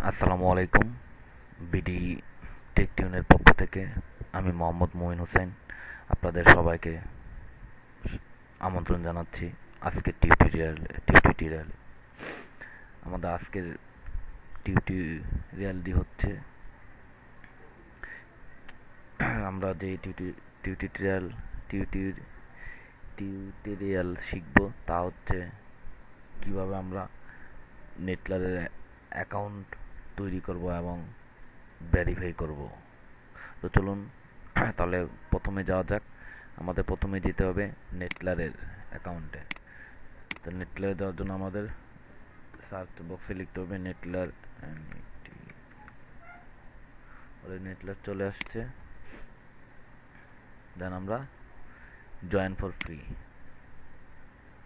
আসসালামু আলাইকুম। BD take টিউনের পক্ষ থেকে আমি মোহাম্মদ মুমিন হোসেন আপনাদের সবাইকে আমন্ত্রণ জানাচ্ছি আজকের টিউটোরিয়াল। আমাদের আজকের টিউটোরিয়ালটি হচ্ছে আমরা যে টিউটোরিয়াল টিউটোরিয়াল শিখব তা হচ্ছে কিভাবে আমরা নেটলারের অ্যাকাউন্ট তৈরি করব এবং ভেরিফাই করব। তো চলুন তাহলে প্রথমে যাওয়া যাক। আমাদের প্রথমে যেতে হবে নেটলারের অ্যাকাউন্টে। তো নেটলারে যাওয়ার জন্য আমাদের সার্চ বক্সে লিখতে হবে নেটলার। নেটলার চলে আসছে। দেন আমরা জয়েন ফর ফ্রি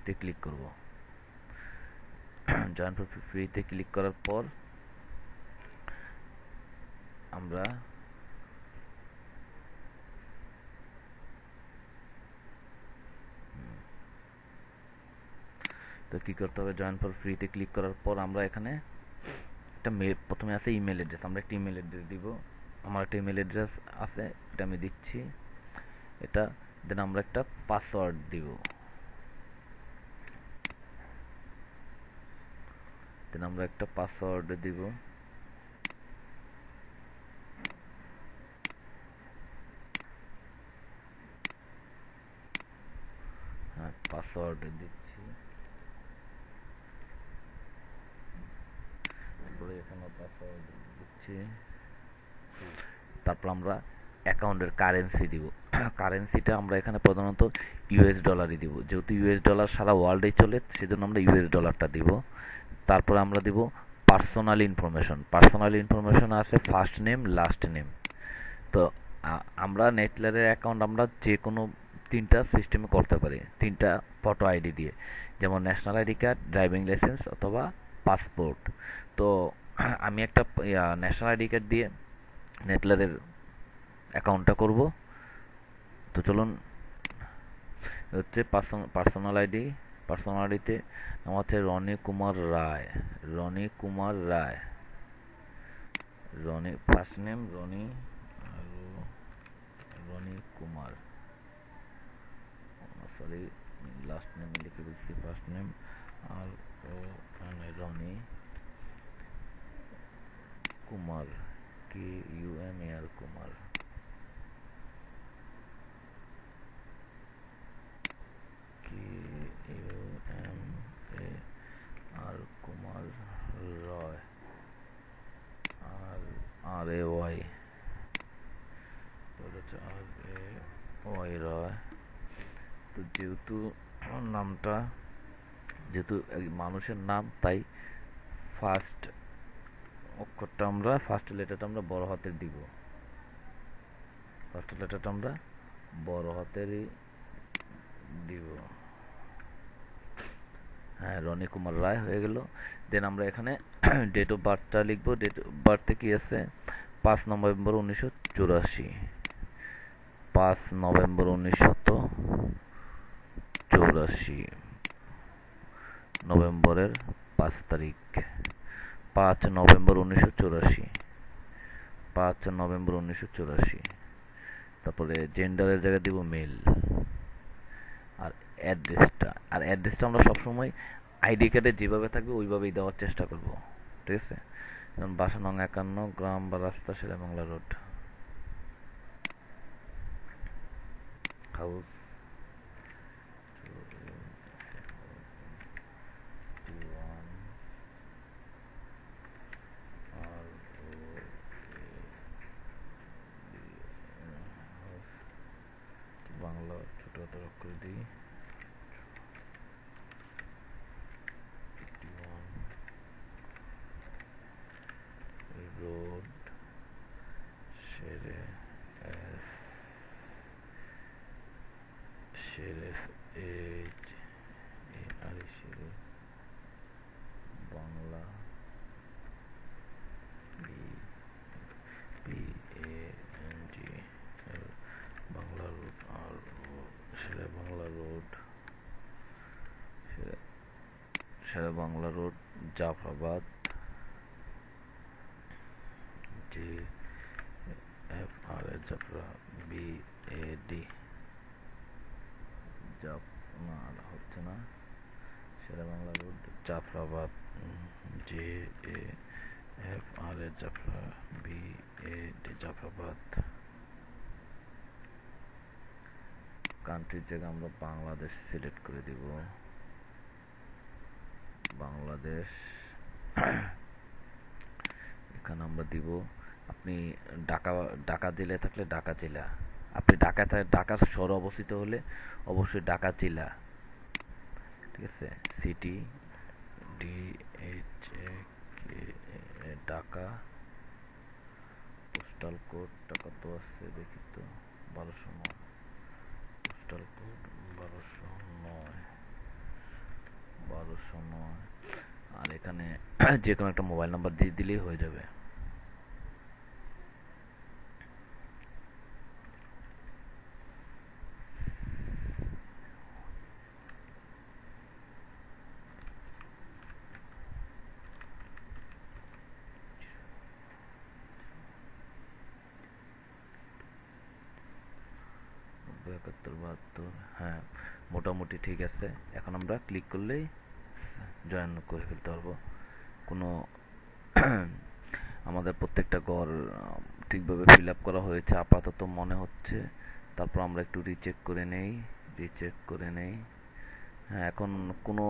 তে ক্লিক করব। জয়েন ফর ফ্রিতে ক্লিক করার পর আমরা তো কি করতে হবে, জয়েন ফর ফ্রিতে ক্লিক করার পর আমরা এখানে একটা প্রথমে আছে ইমেল অ্যাড্রেস। আমরা একটা ইমেল অ্যাড্রেস দিব। আমার একটা ইমেল অ্যাড্রেস আছে, এটা আমি দিচ্ছি। এটা দেন আমরা একটা পাসওয়ার্ড দিব। দেন আমরা একটা পাসওয়ার্ড দিব। হ্যাঁ, পাসওয়ার্ড দিচ্ছি। তারপরে এখানে পাসওয়ার্ড দিচ্ছি। তারপর আমরা অ্যাকাউন্টের কারেন্সি দিব। কারেন্সিটা আমরা এখানে প্রধানত ইউএস ডলারই দিব, যেহেতু ইউএস ডলার সারা ওয়ার্ল্ডে চলে, সেজন্য আমরা ইউএস ডলারটা দিব। তারপর আমরা দিব পার্সোনাল ইনফরমেশন। পার্সোনাল ইনফরমেশন আছে ফার্স্ট নেম, লাস্ট নেম। তো আমরা নেটলারের অ্যাকাউন্ট আমরা যে কোনো তিনটা সিস্টেমে করতে পারি, তিনটা ফটো আইডি দিয়ে, যেমন national ID card, driving licence অথবা পাসপোর্ট। তো আমি একটা ন্যাশনাল আইডি কার্ড দিয়ে নেটলারের অ্যাকাউন্টটা করব। তো চলুন, হচ্ছে পার্সোনাল আইডি। পার্সোনাল আইডিতে আমার হচ্ছে Roni Kumar Ray. Roni Kumar Ray. Roni first name Roni, Roni Kumar, sorry last name লিখে দিচ্ছি, ফার্স্ট নেম আর Roni Kumar, KUMAR Kumar, KUMAR Kumar Ray, RAY, RAY Ray. তো যেহেতু নামটা, যেহেতু মানুষের নাম, তাই ফার্স্ট অক্ষরটা আমরা, ফার্স্ট লেটারটা আমরা বড় হাতের দিব। ফার্স্ট লেটারটা আমরা বড় হাতেরই দিব। হ্যাঁ, রনি কুমার রায় হয়ে গেল। দেন আমরা এখানে ডেট অফ বার্থটা লিখবো। ডেট অফ বার্থে কি আছে, 5 নভেম্বর 1984। 5 নভেম্বর 1984, নভেম্বরের 5 তারিখ। 5 নভেম্বর 1984, 5 নভেম্বর 1984। তারপরে জেন্ডারের জায়গায় দিব মেল। আর অ্যাড্রেসটা আমরা সবসময় আইডি কার্ডে যেভাবে থাকবে ওইভাবেই দেওয়ার চেষ্টা করব, ঠিক আছে? যেমন বাসা নং 51, গ্রাম বা রাস্তা শেরেবাংলা রোড, হাউস বাংলা ছোট হাতের অক্ষর দিই, রোড শেরে শেরেফ H A R Shere Bangla B P A N G L, Bangla road, আর Shere Bangla road, Shere Bangla road, Jafrabad, J F R A জাফরা বি এ ডি না হচ্ছে না, Shere Bangla road Jafrabad J A F R A জাফরা বি এ ডি জাফরাবাদ। কান্ট্রির জায়গায় আমরা বাংলাদেশ সিলেক্ট করে দিব, বাংলাদেশ। এখানে আমরা দিব, আপনি ঢাকা জেলায় থাকলে ঢাকা জেলা, আপনি ঢাকার শহরে অবস্থিত হলে অবশ্যই ঢাকা জেলা, ঠিক আছে। City D H A K Dhaka, postal কোডটা কত আছে দেখি তো, 1209, পোস্টাল কোড 1209। আর এখানে যে কোনো একটা মোবাইল নাম্বার দিয়ে দিলেই হয়ে যাবে। হ্যাঁ, মোটামুটি ঠিক আছে। এখন আমরা ক্লিক করলেই জয়েন করে ফেলতে পারবো। কোনো আমাদের প্রত্যেকটা ঘর ঠিকভাবে ফিল আপ করা হয়েছে আপাতত মনে হচ্ছে। তারপর আমরা একটু রিচেক করে নেই। হ্যাঁ, এখন কোনো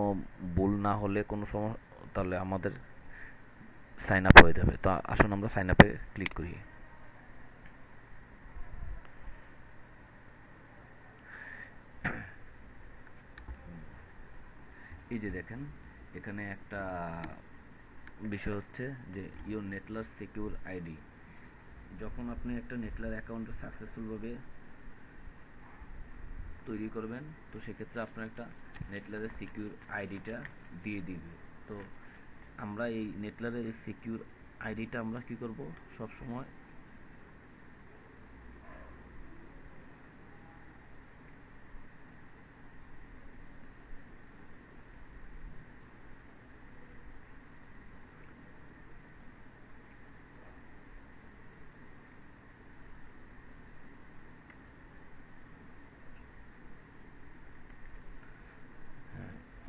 ভুল না হলে কোনো সময় তাহলে আমাদের সাইন আপ হয়ে যাবে। তো আসুন আমরা সাইন আপে ক্লিক করি। এই যে দেখেন, এখানে একটা বিষয় হচ্ছে যে ইওর নেটলার সিকিউর আইডি। যখন আপনি একটা নেটলার অ্যাকাউন্ট সাকসেসফুলভাবে তৈরি করবেন, তো সেক্ষেত্রে আপনার একটা নেটলারের সিকিউর আইডিটা দিয়ে দিবে। তো আমরা এই নেটলারের সিকিউর আইডিটা আমরা কি করব, সব সময়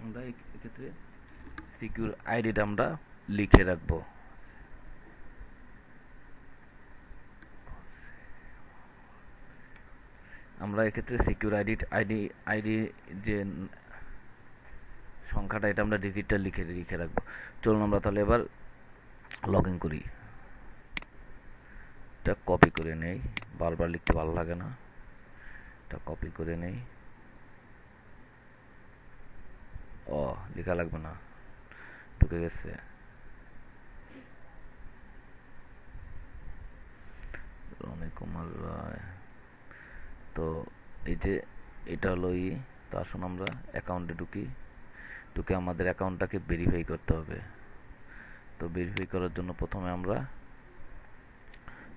আমরা এক্ষেত্রে সিকিউর আইডিটা আমরা লিখে রাখবো। আমরা এক্ষেত্রে সিকিউর আইডি যে সংখ্যাটা, এটা আমরা ডিজিটটা লিখে রাখবো। চলুন আমরা তাহলে এবার লগ ইন করি। এটা কপি করে নেই, বারবার লিখতে ভালো লাগে না, এটা কপি করে নেই। ও, লেখা লাগবে না, ঢুকে গেছে। রনি কুমার রায়। তো এই যে এটা হলো তো আসুন আমরা অ্যাকাউন্টে ঢুকে আমাদের অ্যাকাউন্টটাকে ভেরিফাই করতে হবে। তো ভেরিফাই করার জন্য প্রথমে আমরা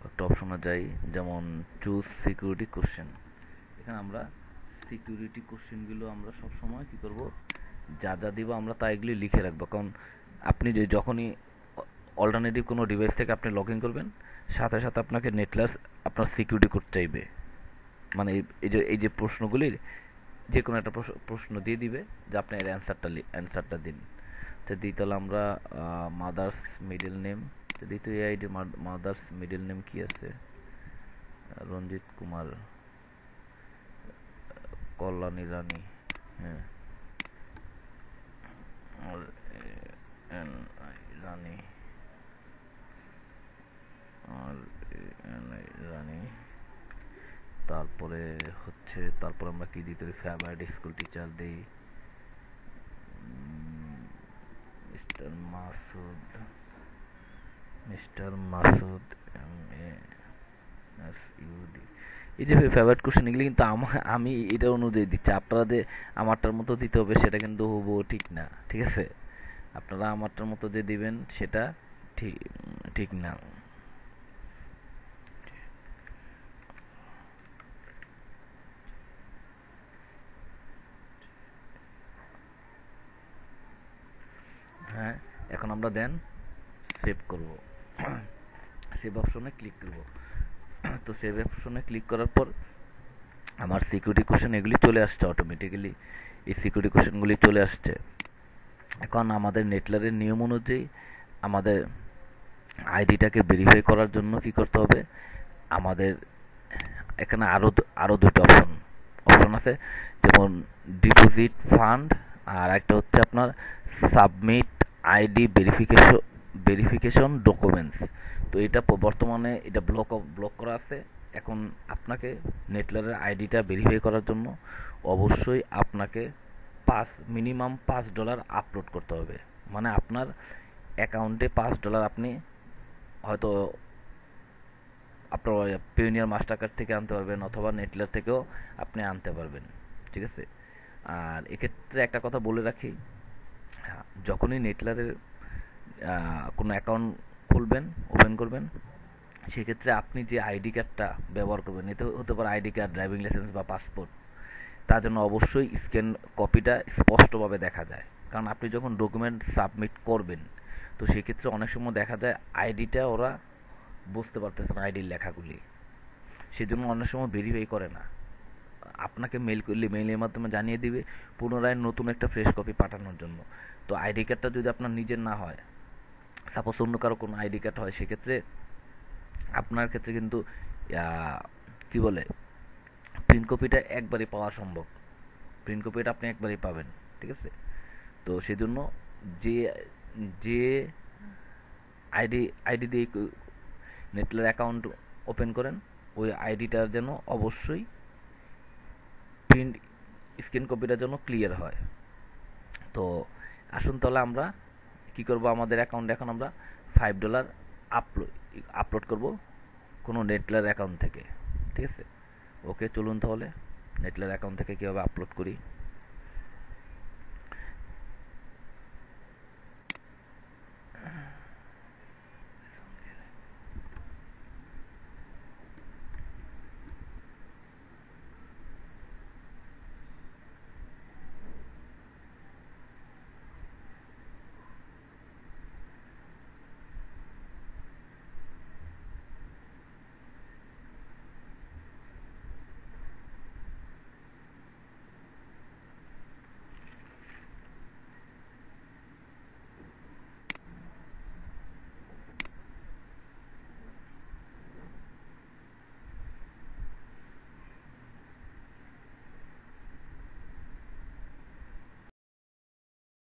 একটা অপশনে যাই, যেমন চুজ সিকিউরিটি কোশ্চেন। এখানে আমরা সিকিউরিটি কোশ্চেনগুলো আমরা সবসময় কি করব, যা দিব আমরা তা এগুলি লিখে রাখবো। কারণ আপনি যখনই অল্টারনেটিভ কোনো ডিভাইস থেকে আপনি লগ ইন করবেন, সাথে সাথে আপনাকে নেটলাস আপনার সিকিউরিটি কোড চাইবে। মানে এই যে প্রশ্নগুলির যে কোনো একটা প্রশ্ন দিয়ে দিবে যে আপনি এর অ্যান্সারটা দিন। তো দিই তাহলে আমরা মাদার্স মিডল নেম দিই। তো এই আইডি মাদার্স মিডল নেম কি আছে, রঞ্জিত কুমার, কল্যাণী রানী, হ্যাঁ, রানী রানী। তারপরে তারপর আমরা কি দিতে পারি, ফেভারিট স্কুল টিচার দিই মিস্টার মাসুদ MASUD। এই যে ফেভারিট কোশ্চেন এগুলি কিন্তু আমি এটা অনুযায়ী দিচ্ছি। আপনারা যে আমারটার মতো দিতে হবে সেটা কিন্তু হুবহু ঠিক না, ঠিক আছে। আপনারা আমারটার মতো যে দিবেন সেটা ঠিক ঠিক না। হ্যাঁ, এখন আমরা দেন সেভ করব। সেভ অপশনে ক্লিক করব। তো সেভ অপশনে ক্লিক করার পর আমার সিকিউরিটি কোশ্চেন এগুলি চলে আসছে অটোমেটিক্যালি, এই সিকিউরিটি কোশ্চেনগুলি চলে আসছে। এখন আমাদের নেটলারের নিয়ম অনুযায়ী আমাদের আইডিটাকে ভেরিফাই করার জন্য কি করতে হবে, আমাদের এখানে আরও দুটো অপশন আছে, যেমন ডিপোজিট ফান্ড, আর একটা হচ্ছে আপনার সাবমিট আইডি ভেরিফিকেশন ডকুমেন্টস। তো এটা বর্তমানে এটা ব্লক করা আছে। এখন আপনাকে নেটলারের আইডিটা ভেরিফাই করার জন্য অবশ্যই আপনাকে মিনিমাম $5 আপলোড করতে হবে। মানে আপনার অ্যাকাউন্টে $5 আপনি হয়তো আপনার পিওনিয়ার মাস্টার কার্ড থেকে আনতে পারবেন, অথবা নেটলার থেকেও আপনি আনতে পারবেন। ঠিক আছে। আর এক্ষেত্রে একটা কথা বলে রাখি, যখনই নেটলারের কোনো অ্যাকাউন্ট খুলবেন, ওপেন করবেন, সেক্ষেত্রে আপনি যে আইডি কার্ডটা ব্যবহার করবেন, এতে হতে পারে আইডি কার্ড, ড্রাইভিং লাইসেন্স বা পাসপোর্ট, তার জন্য অবশ্যই স্ক্যান কপিটা স্পষ্টভাবে দেখা যায়। কারণ আপনি যখন ডকুমেন্ট সাবমিট করবেন, তো সেক্ষেত্রে অনেক সময় দেখা যায় আইডিটা ওরা বুঝতে পারতেছে না, আইডির লেখাগুলি, সেজন্য অনেক সময় ভেরিফাই করে না। আপনাকে মেল করলে মেইলের মাধ্যমে জানিয়ে দিবে পুনরায় নতুন একটা ফ্রেশ কপি পাঠানোর জন্য। তো আইডি কার্ডটা যদি আপনার নিজের না হয়, সাপোজ অন্য কারো কোনো আইডি কার্ড হয়, সেক্ষেত্রে আপনার ক্ষেত্রে কিন্তু কি বলে, প্রিন্ট কপিটা একবারই পাওয়া সম্ভব, প্রিন্ট কপিটা আপনি একবারই পাবেন। ঠিক আছে। তো সেজন্য যে যে আইডি আইডি দিয়ে নেটলার অ্যাকাউন্ট ওপেন করেন, ওই আইডিটার যেন অবশ্যই প্রিন্ট স্ক্রিন কপিটা যেন ক্লিয়ার হয়। তো আসুন তাহলে আমরা কি করব, আমাদের অ্যাকাউন্টে এখন আমরা $5 আপলোড করব কোনো নেটলার অ্যাকাউন্ট থেকে। ঠিক আছে। ওকে, চলুন তাহলে নেটলার অ্যাকাউন্ট থেকে কীভাবে আপলোড করি।